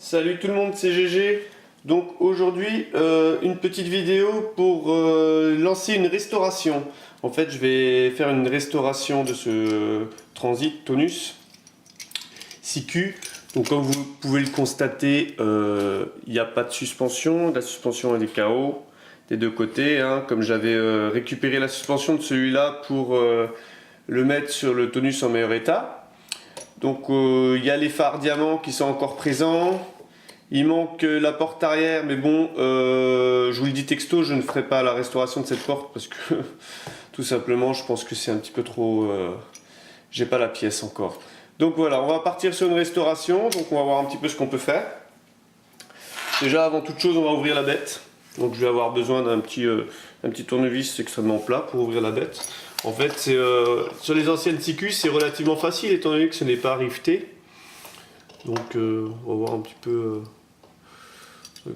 Salut tout le monde, c'est GG. Donc aujourd'hui, une petite vidéo pour lancer une restauration. En fait, je vais faire une restauration de ce Transit Tonus 6Q. Donc comme vous pouvez le constater, il n'y a pas de suspension. La suspension elle est KO des deux côtés, hein. Comme j'avais récupéré la suspension de celui-là pour le mettre sur le Tonus en meilleur état. Donc il y a les phares diamants qui sont encore présents. Il manque la porte arrière, mais bon, je vous le dis texto, je ne ferai pas la restauration de cette porte parce que tout simplement, je pense que c'est un petit peu trop. J'ai pas la pièce encore. Donc voilà, on va partir sur une restauration. Donc on va voir un petit peu ce qu'on peut faire. Déjà, avant toute chose, on va ouvrir la bête. Donc je vais avoir besoin d'un petit tournevis extrêmement plat pour ouvrir la bête. En fait, c'est sur les anciennes 6Q, c'est relativement facile étant donné que ce n'est pas rifté. Donc on va voir un petit peu.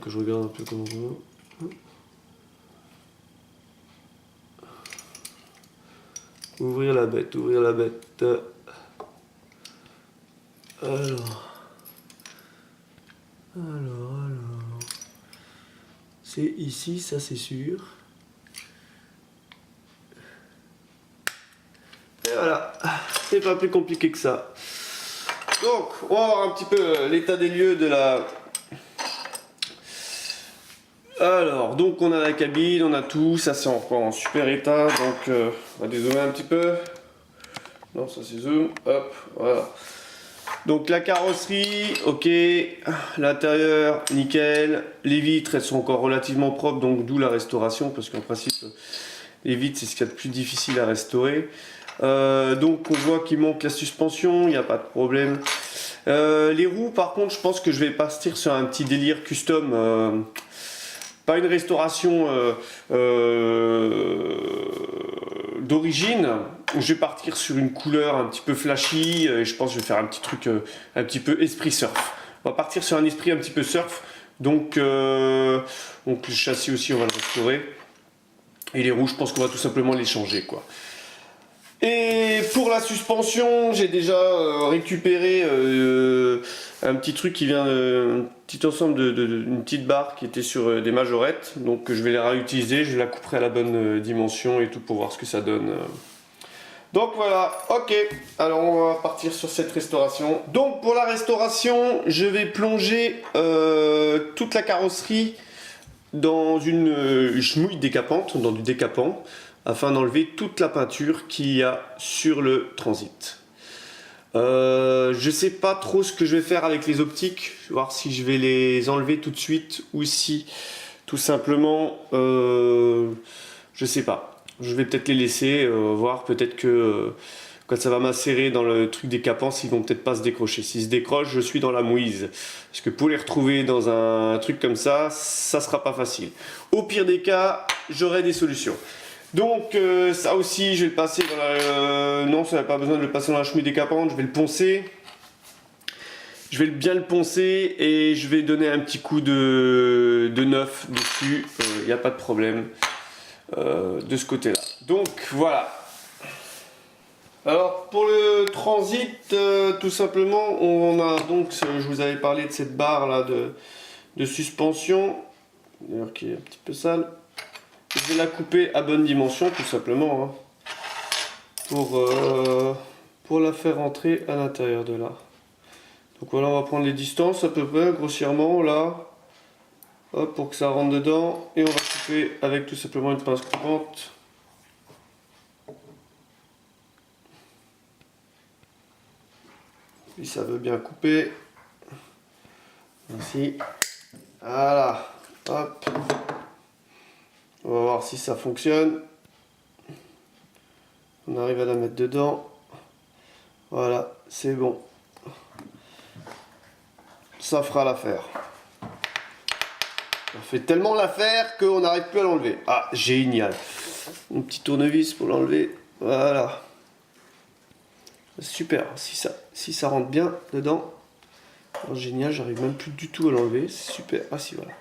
Que je regarde un peu comment on va. Ouvrir la bête, ouvrir la bête. Alors. C'est ici, ça c'est sûr. Et voilà, c'est pas plus compliqué que ça. Donc, on va voir un petit peu l'état des lieux de la... Alors, donc on a la cabine, on a tout, ça c'est encore en super état, donc on va dézoomer un petit peu. Non, ça c'est zoom, hop, voilà. Donc la carrosserie, ok, l'intérieur, nickel. Les vitres, elles sont encore relativement propres, donc d'où la restauration, parce qu'en principe, les vitres c'est ce qu'il y a de plus difficile à restaurer. Donc on voit qu'il manque la suspension, il n'y a pas de problème. Les roues, par contre, je pense que je vais partir sur un petit délire custom. Pas une restauration d'origine, je vais partir sur une couleur un petit peu flashy et je pense que je vais faire un petit truc un petit peu esprit surf. On va partir sur un esprit un petit peu surf, donc le châssis aussi on va le restaurer et les roues je pense qu'on va tout simplement les changer quoi. Et pour la suspension, j'ai déjà récupéré un petit truc qui vient, un petit ensemble une petite barre qui était sur des majorettes. Donc je vais les réutiliser, je la couperai à la bonne dimension et tout pour voir ce que ça donne. Donc voilà, ok, alors on va partir sur cette restauration. Donc pour la restauration, je vais plonger toute la carrosserie dans une chemouille décapante, dans du décapant, afin d'enlever toute la peinture qu'il y a sur le Transit. Je sais pas trop ce que je vais faire avec les optiques, voir si je vais les enlever tout de suite ou si tout simplement je sais pas. Je vais peut-être les laisser, voir peut-être que quand ça va macérer dans le truc décapant, ils vont peut-être pas se décrocher. S'ils se décrochent, je suis dans la mouise. Parce que pour les retrouver dans un truc comme ça sera pas facile. Au pire des cas, j'aurai des solutions. Donc ça aussi, je vais le passer dans la... non, ça n'a pas besoin de le passer dans la chemouille décapante, je vais le poncer. Je vais bien le poncer et je vais donner un petit coup de neuf dessus, il n'y a pas de problème de ce côté-là. Donc voilà. Alors pour le Transit, tout simplement, on a donc, je vous avais parlé de cette barre là de suspension, d'ailleurs qui est un petit peu sale. Je vais la couper à bonne dimension tout simplement hein, pour la faire rentrer à l'intérieur de là. Donc voilà, on va prendre les distances à peu près grossièrement là, hop, pour que ça rentre dedans et on va couper avec tout simplement une pince coupante. Si ça veut bien couper, ainsi, voilà, hop. On va voir si ça fonctionne. On arrive à la mettre dedans. Voilà, c'est bon. Ça fera l'affaire. On fait tellement l'affaire qu'on n'arrive plus à l'enlever. Ah, génial. Un petit tournevis pour l'enlever. Voilà. Super. Si ça rentre bien dedans. Oh, génial, j'arrive même plus du tout à l'enlever. C'est super. Ah si, voilà.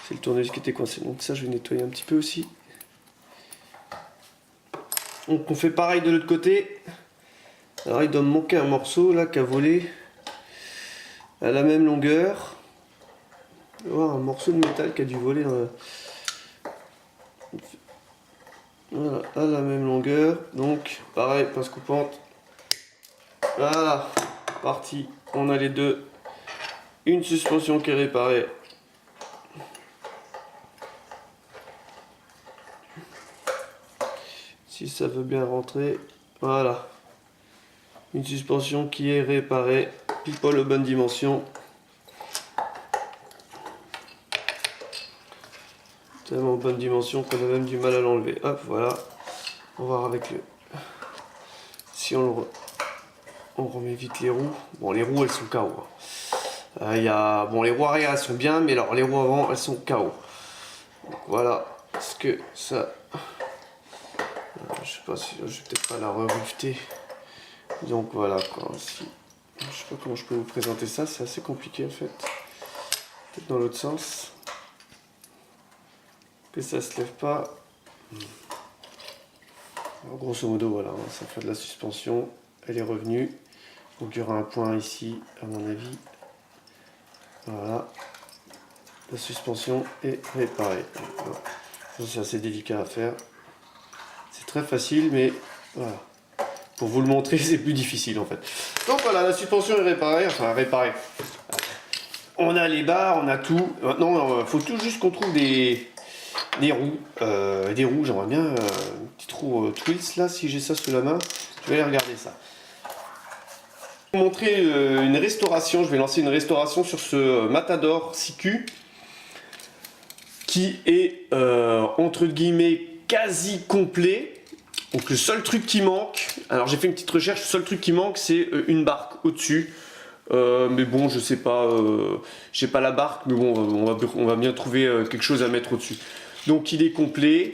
C'est le tournevis qui était coincé. Donc ça, je vais nettoyer un petit peu aussi. Donc on fait pareil de l'autre côté. Alors il doit me manquer un morceau là qui a volé à la même longueur. Il doit y avoir un morceau de métal qui a dû voler dans la... Voilà, à la même longueur. Donc, pareil, pince coupante. Voilà, parti. On a les deux. Une suspension qui est réparée. Si ça veut bien rentrer. Voilà. Une suspension qui est réparée. Pile poil aux bonnes dimensions. Tellement bonne dimension qu'on a même du mal à l'enlever. Hop, voilà. On va voir avec le... Si on remet vite les roues. Bon, les roues, elles sont KO. Bon, les roues arrière, elles sont bien, mais alors les roues avant, elles sont KO. Donc, voilà ce que ça... je sais pas si... Je vais peut-être pas la re-rifter. Donc voilà, quoi. Si... Je sais pas comment je peux vous présenter ça. C'est assez compliqué, en fait. Peut-être dans l'autre sens. Que ça se lève pas. Alors, grosso modo, voilà, ça fait de la suspension, elle est revenue. Donc il y aura un point ici, à mon avis. Voilà, la suspension est réparée. C'est assez délicat à faire. C'est très facile, mais voilà. Pour vous le montrer, c'est plus difficile en fait. Donc voilà, la suspension est réparée, enfin réparée. On a les barres, on a tout. Maintenant, il faut tout juste qu'on trouve des roues, j'aimerais bien une petite roue Twills là, si j'ai ça sous la main, je vais aller regarder ça. Je vais vous montrer une restauration, je vais lancer une restauration sur ce Matador CQ qui est entre guillemets quasi complet. Donc le seul truc qui manque, alors j'ai fait une petite recherche, le seul truc qui manque c'est une barque au-dessus. Mais bon, je sais pas, j'ai pas la barque, mais bon, on va bien trouver quelque chose à mettre au-dessus. Donc il est complet,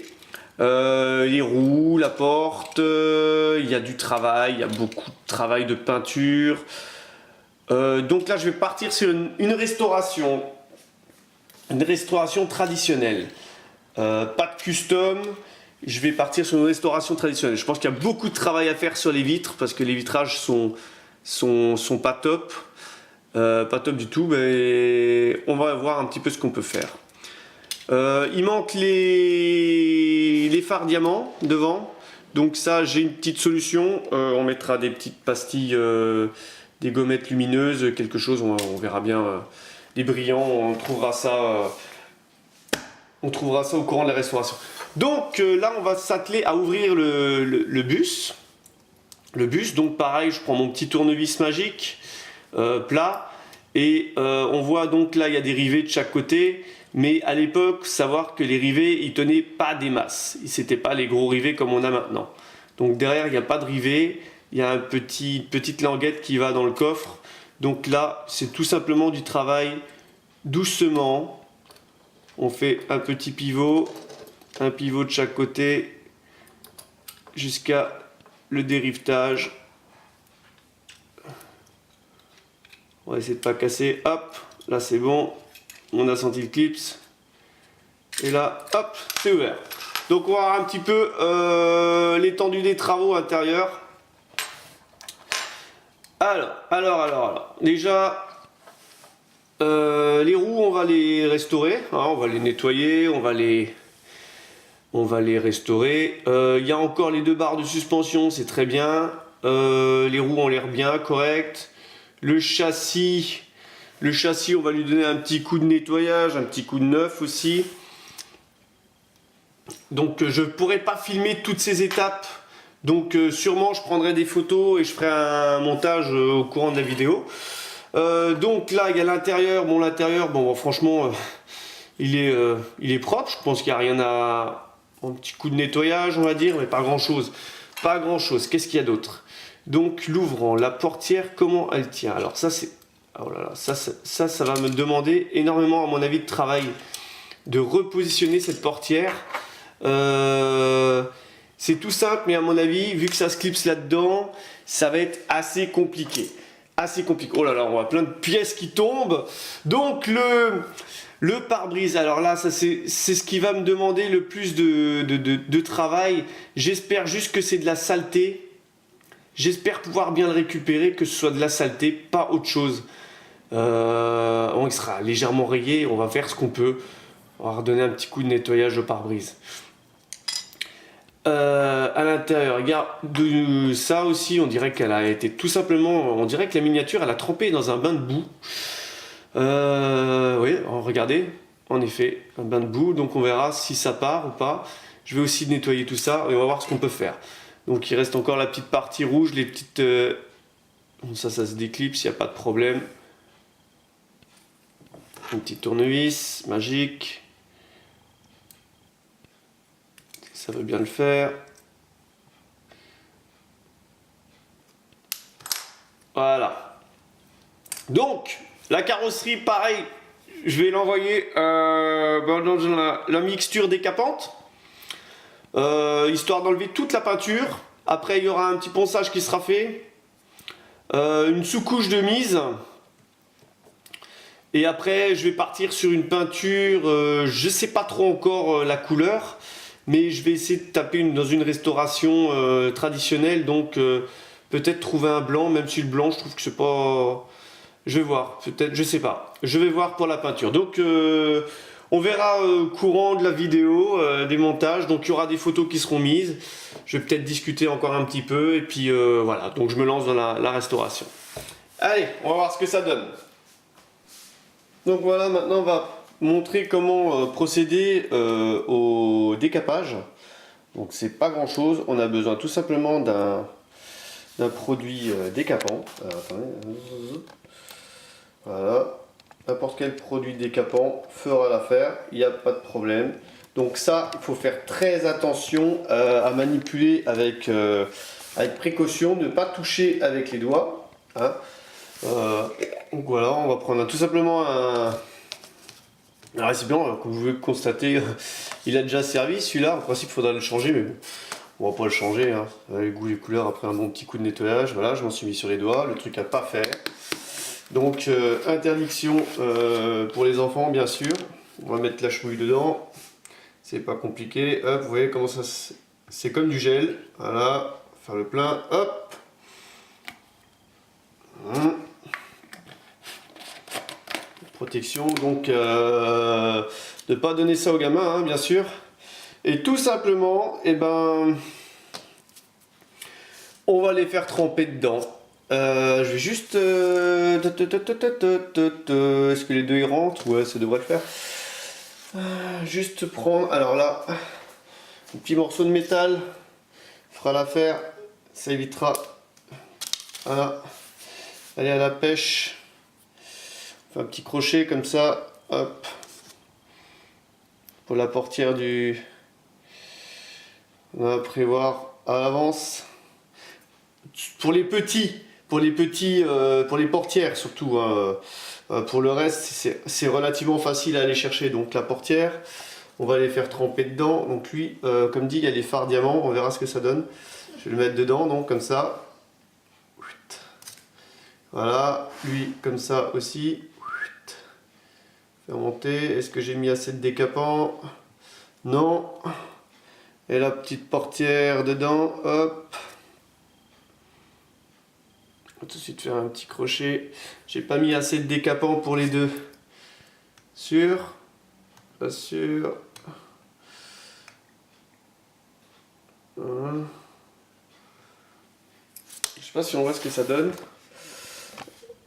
les roues, la porte, il y a du travail, il y a beaucoup de travail de peinture. Donc là je vais partir sur une restauration traditionnelle, pas de custom. Je vais partir sur une restauration traditionnelle. Je pense qu'il y a beaucoup de travail à faire sur les vitres parce que les vitrages sont pas top. Pas top du tout, mais on va voir un petit peu ce qu'on peut faire. Il manque les phares diamants devant, donc ça j'ai une petite solution. On mettra des petites pastilles, des gommettes lumineuses, quelque chose, on verra bien, des brillants, on trouvera ça au courant de la restauration. Donc là on va s'atteler à ouvrir le bus. Donc pareil, je prends mon petit tournevis magique plat et on voit donc là il y a des rivets de chaque côté. Mais à l'époque, savoir que les rivets, ils tenaient pas des masses. C'était pas les gros rivets comme on a maintenant. Donc derrière, il n'y a pas de rivet. Il y a une petite languette qui va dans le coffre. Donc là, c'est tout simplement du travail doucement. On fait un petit pivot de chaque côté jusqu'à le dérivetage. On va essayer de pas casser. Hop, là c'est bon. On a senti le clips. Et là, hop, c'est ouvert. Donc on va voir un petit peu l'étendue des travaux intérieurs. Alors. Déjà, les roues, on va les restaurer. Hein, on va les nettoyer, on va les restaurer. Il y a encore les deux barres de suspension, c'est très bien. Les roues ont l'air bien, correctes. Le châssis, on va lui donner un petit coup de nettoyage, un petit coup de neuf aussi. Donc je ne pourrai pas filmer toutes ces étapes. Donc sûrement je prendrai des photos et je ferai un montage au courant de la vidéo. Donc là il y a l'intérieur. Bon, l'intérieur, franchement il est propre. Je pense qu'il n'y a rien à... Un petit coup de nettoyage on va dire, mais pas grand chose. Pas grand chose. Qu'est-ce qu'il y a d'autre? Donc l'ouvrant, la portière, comment elle tient? Alors ça c'est... Oh là là, ça va me demander énormément à mon avis de travail de repositionner cette portière. C'est tout simple, mais à mon avis, vu que ça se clipse là-dedans, ça va être assez compliqué. Oh là là, on voit plein de pièces qui tombent. Donc le pare-brise, alors là, ça c'est ce qui va me demander le plus de travail. J'espère juste que c'est de la saleté. J'espère pouvoir bien le récupérer, que ce soit de la saleté, pas autre chose. Bon, il sera légèrement rayé, on va faire ce qu'on peut. On va redonner un petit coup de nettoyage au pare-brise. À l'intérieur, regarde, de ça aussi, on dirait qu'elle a été tout simplement, on dirait que la miniature, elle a trempé dans un bain de boue. Oui, regardez, en effet, un bain de boue, donc on verra si ça part ou pas. Je vais aussi nettoyer tout ça et on va voir ce qu'on peut faire. Donc il reste encore la petite partie rouge, les petites... Bon, ça se déclipse, il n'y a pas de problème. Une petite tournevis, magique. Ça veut bien le faire. Voilà. Donc, la carrosserie, pareil, je vais l'envoyer dans la mixture décapante, histoire d'enlever toute la peinture. Après, il y aura un petit ponçage qui sera fait, une sous-couche de mise. Et après, je vais partir sur une peinture, je ne sais pas trop encore la couleur, mais je vais essayer de taper dans une restauration traditionnelle, donc peut-être trouver un blanc, même si le blanc, je trouve que c'est pas... Je vais voir, peut-être, je sais pas. Je vais voir pour la peinture. Donc, on verra courant de la vidéo, des montages, donc il y aura des photos qui seront mises. Je vais peut-être discuter encore un petit peu, et puis voilà, donc je me lance dans la restauration. Allez, on va voir ce que ça donne. Donc voilà, maintenant on va montrer comment procéder au décapage. Donc c'est pas grand chose, on a besoin tout simplement d'un produit décapant. Alors, attendez. Voilà, n'importe quel produit décapant fera l'affaire, il n'y a pas de problème. Donc ça, il faut faire très attention à manipuler avec précaution, ne pas toucher avec les doigts. Hein. Donc voilà, on va prendre tout simplement un récipient, comme vous pouvez le constater, il a déjà servi celui-là, en principe il faudra le changer, mais bon, on va pas le changer, hein. Les goûts, les couleurs, après un bon petit coup de nettoyage, voilà, je m'en suis mis sur les doigts, le truc à pas faire. Donc interdiction pour les enfants bien sûr, on va mettre la chouille dedans, c'est pas compliqué, hop, vous voyez comment ça, c'est comme du gel, voilà, faire le plein, hop. Protection, donc ne pas donner ça aux gamins, hein, bien sûr. Et tout simplement, eh ben, on va les faire tremper dedans. Je vais juste... Est-ce que les deux y rentrent? Ouais, ça devrait le faire. Juste prendre... Alors là, un petit morceau de métal fera l'affaire. Ça évitera... Voilà. Aller à la pêche. Un petit crochet comme ça, hop, pour la portière du... On va prévoir à l'avance. Pour les petits, pour les portières surtout, hein. Pour le reste, c'est relativement facile à aller chercher. Donc la portière, on va les faire tremper dedans. Donc lui, comme dit, il y a les fards diamants, on verra ce que ça donne. Je vais le mettre dedans, donc comme ça. Voilà, lui comme ça aussi. Faire monter. Est-ce que j'ai mis assez de décapant? Non. Et la petite portière dedans. Hop. On va tout de suite faire un petit crochet. J'ai pas mis assez de décapant pour les deux. Sûr? Pas sûr. Voilà. Je sais pas si on voit ce que ça donne.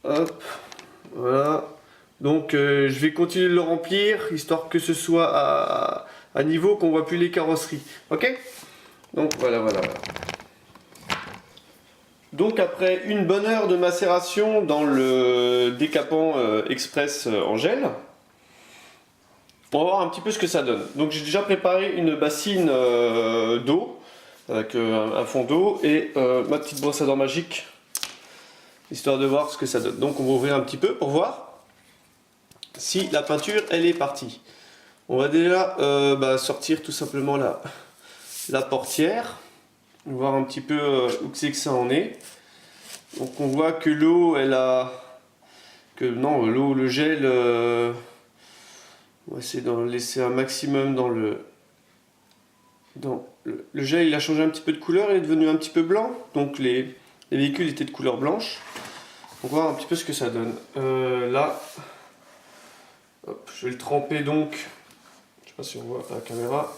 Hop. Voilà. Donc je vais continuer de le remplir, histoire que ce soit à niveau, qu'on voit plus les carrosseries. Ok? Donc voilà. Donc après une bonne heure de macération dans le décapant express en gel, on va voir un petit peu ce que ça donne. Donc j'ai déjà préparé une bassine d'eau, avec un fond d'eau, et ma petite brosse à dents magique, histoire de voir ce que ça donne. Donc on va ouvrir un petit peu pour voir si la peinture elle est partie. On va déjà sortir tout simplement la portière, voir un petit peu où c'est que ça en est. Donc on voit que l'eau elle a l'eau, le gel, on va essayer d'en laisser un maximum dans le gel. Il a changé un petit peu de couleur, il est devenu un petit peu blanc, donc les véhicules étaient de couleur blanche. On va voir un petit peu ce que ça donne. Là, hop, je vais le tremper donc. Je sais pas si on voit à la caméra.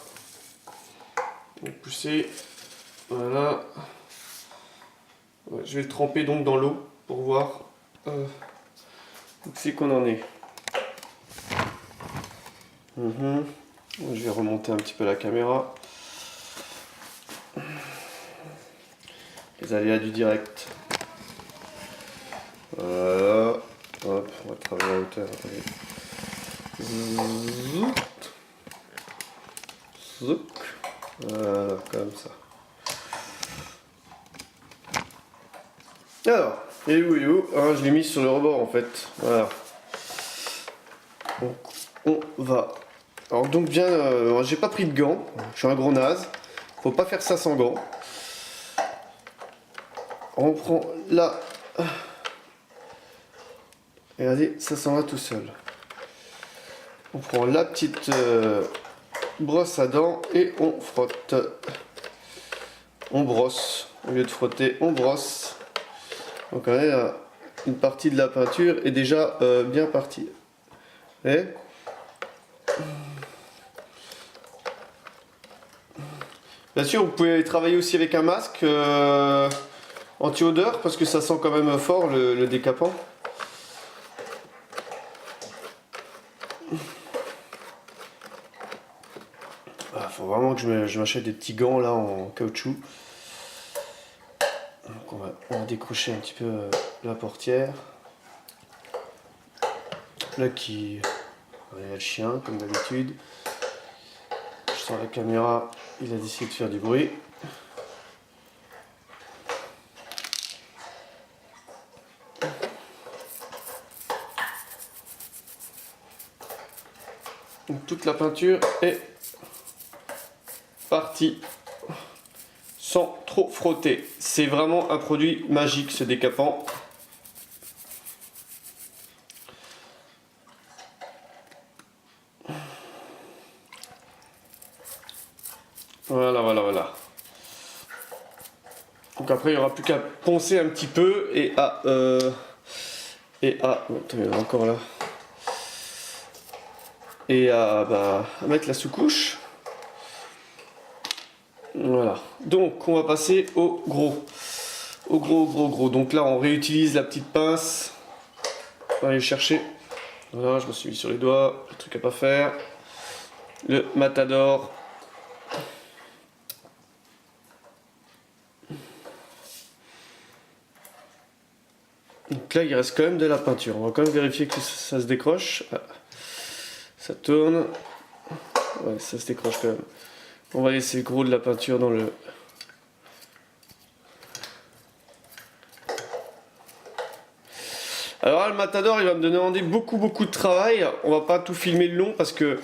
Donc pousser. Voilà. Ouais, je vais le tremper donc dans l'eau pour voir où c'est qu'on en est. Je vais remonter un petit peu la caméra. Les aléas du direct. Voilà. Hop, on va travailler à hauteur. Zouk. Voilà, comme ça. Alors, il est où hein, je l'ai mis sur le rebord en fait. Voilà. Donc, on va. Alors donc bien, j'ai pas pris de gants. Je suis un gros naze. Faut pas faire ça sans gants. On prend là. Regardez, ça s'en va tout seul. On prend la petite brosse à dents et on frotte. On brosse. Au lieu de frotter, on brosse. Donc on a une partie de la peinture est déjà bien partie. Et bien sûr, vous pouvez travailler aussi avec un masque anti-odeur parce que ça sent quand même fort le décapant. Ah, faut vraiment que je m'achète des petits gants là en caoutchouc. Donc on va décrocher un petit peu la portière. Là il y a le chien comme d'habitude. Je sens la caméra, il a décidé de faire du bruit. Donc, toute la peinture est partie sans trop frotter. C'est vraiment un produit magique ce décapant. Voilà. Donc après il n'y aura plus qu'à poncer un petit peu et à attends, il y en a encore là. Et à mettre la sous-couche. Voilà. Donc on va passer au gros. Au gros. Donc là on réutilise la petite pince. On va aller chercher. Voilà, je me suis mis sur les doigts. Le truc à pas faire. Le matador. Donc là il reste quand même de la peinture. On va quand même vérifier que ça se décroche. Ça tourne. Ouais, ça se décroche quand même. On va laisser le gros de la peinture dans le... Alors là, le matador, il va me demander beaucoup de travail. On va pas tout filmer le long parce que...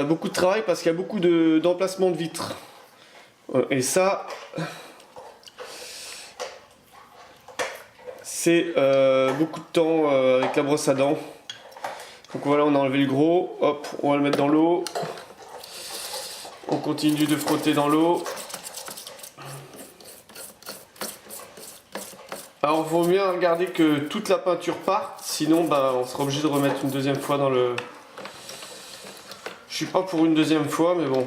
beaucoup de travail parce qu'il y a beaucoup d'emplacements de vitres. Et ça... C'est beaucoup de temps avec la brosse à dents. Donc voilà, on a enlevé le gros. Hop, on va le mettre dans l'eau. On continue de frotter dans l'eau. Alors il vaut bien regarder que toute la peinture parte, sinon on sera obligé de remettre une deuxième fois dans le... Je suis pas pour une deuxième fois, mais bon.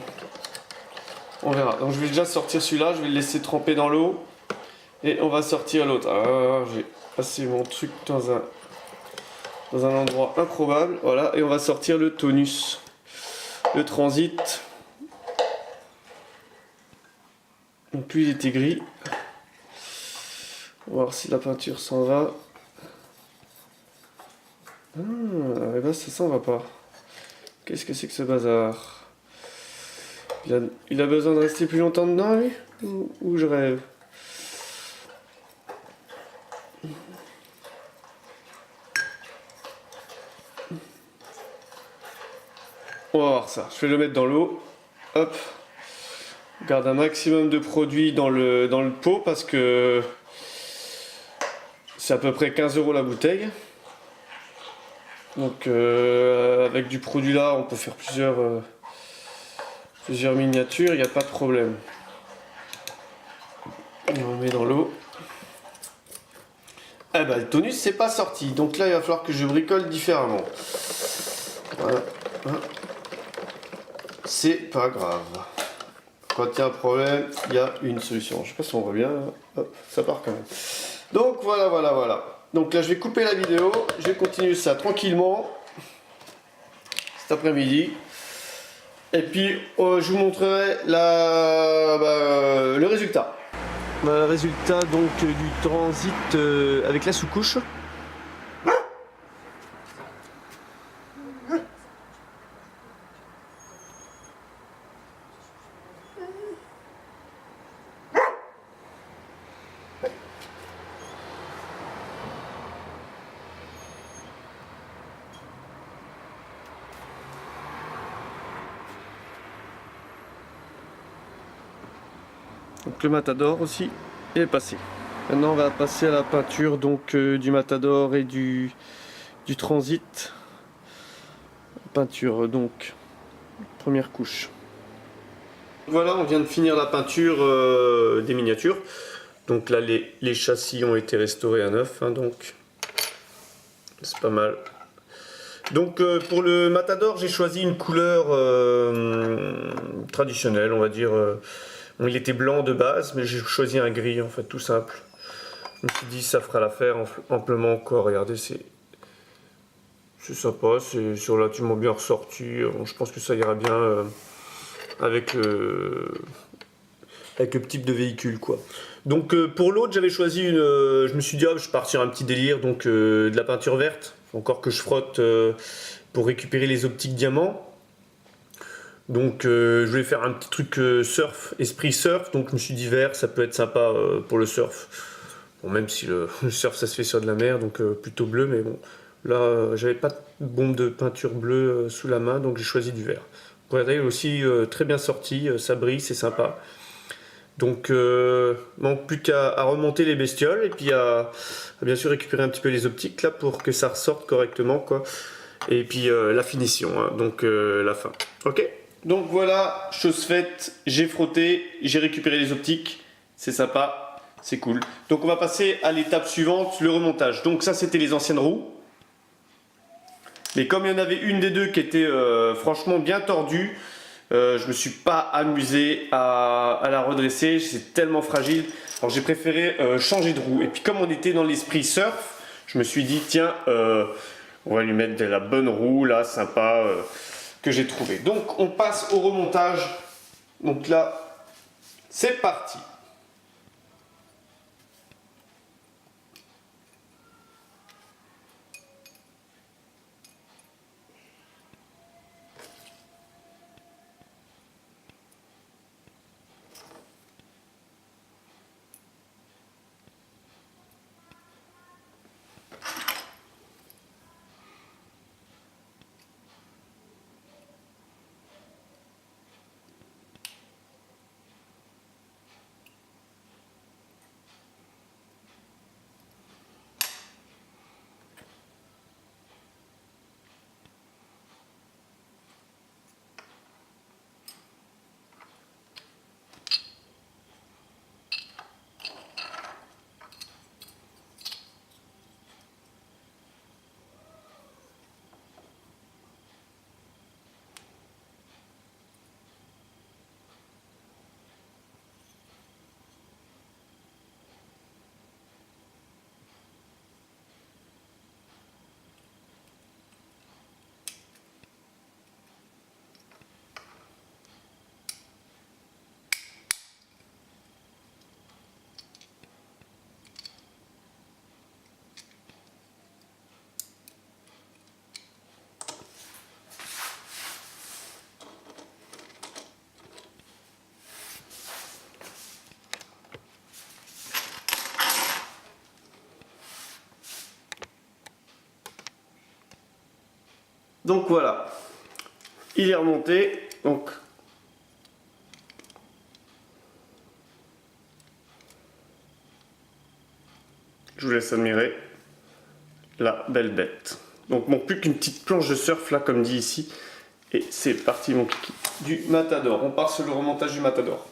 On verra. Donc je vais déjà sortir celui-là, je vais le laisser tremper dans l'eau. Et on va sortir l'autre. Alors j'ai passé mon truc dans un endroit improbable. Voilà, et on va sortir le tonus. Le transit. Donc lui il était gris. On va voir si la peinture s'en va. Ah, et ben ça s'en va pas. Qu'est-ce que c'est que ce bazar? Il a besoin de rester plus longtemps dedans lui? Ou je rêve? On va voir ça. Je vais le mettre dans l'eau. Hop. On garde un maximum de produit dans le pot parce que c'est à peu près 15 € la bouteille. Donc avec du produit là, on peut faire plusieurs miniatures, il n'y a pas de problème. On le met dans l'eau. Eh ben, le tonus, c'est pas sorti. Donc là, il va falloir que je bricole différemment. Voilà. C'est pas grave. Quand il y a un problème, il y a une solution. Je sais pas si on voit bien. Hop, ça part quand même. Donc voilà, voilà, voilà. Donc là, je vais couper la vidéo. Je vais continuer ça tranquillement cet après-midi. Et puis, je vous montrerai le résultat. Le résultat donc du transit avec la sous-couche. Donc le Matador aussi est passé. Maintenant on va passer à la peinture donc du Matador et du transit. Peinture donc première couche. Voilà, on vient de finir la peinture des miniatures. Donc là les châssis ont été restaurés à neuf, hein, donc c'est pas mal. Donc pour le Matador j'ai choisi une couleur traditionnelle, on va dire. Il était blanc de base, mais j'ai choisi un gris en fait, tout simple. Je me suis dit ça fera l'affaire amplement quoi. Regardez, c'est sympa, c'est relativement bien ressorti. Je pense que ça ira bien avec le type de véhicule quoi. Donc pour l'autre j'avais choisi une. Je me suis dit je vais partir un petit délire, donc de la peinture verte, encore que je frotte pour récupérer les optiques diamants. Donc je voulais faire un petit truc surf, esprit surf, donc je me suis dit vert, ça peut être sympa pour le surf. Bon, même si le surf ça se fait sur de la mer, donc plutôt bleu, mais bon, là j'avais pas de bombe de peinture bleue sous la main, donc j'ai choisi du vert. Vous regardez aussi très bien sorti, ça brille, c'est sympa. Donc manque plus qu'à remonter les bestioles et puis à bien sûr récupérer un petit peu les optiques là pour que ça ressorte correctement quoi. Et puis la finition, hein, donc la fin. Ok. Donc voilà, chose faite, j'ai frotté, j'ai récupéré les optiques, c'est sympa, c'est cool. Donc on va passer à l'étape suivante, le remontage. Donc ça c'était les anciennes roues. Mais comme il y en avait une des deux qui était franchement bien tordue, je me suis pas amusé à la redresser, c'est tellement fragile. Alors j'ai préféré changer de roue. Et puis comme on était dans l'esprit surf, je me suis dit tiens, on va lui mettre de la bonne roue là, sympa. Que j'ai trouvé. Donc on passe au remontage. Donc là, c'est parti. Donc voilà, il est remonté. Donc je vous laisse admirer la belle bête. Donc manque plus qu'une petite planche de surf là comme dit ici. Et c'est parti mon kiki. Du Matador. On part sur le remontage du Matador.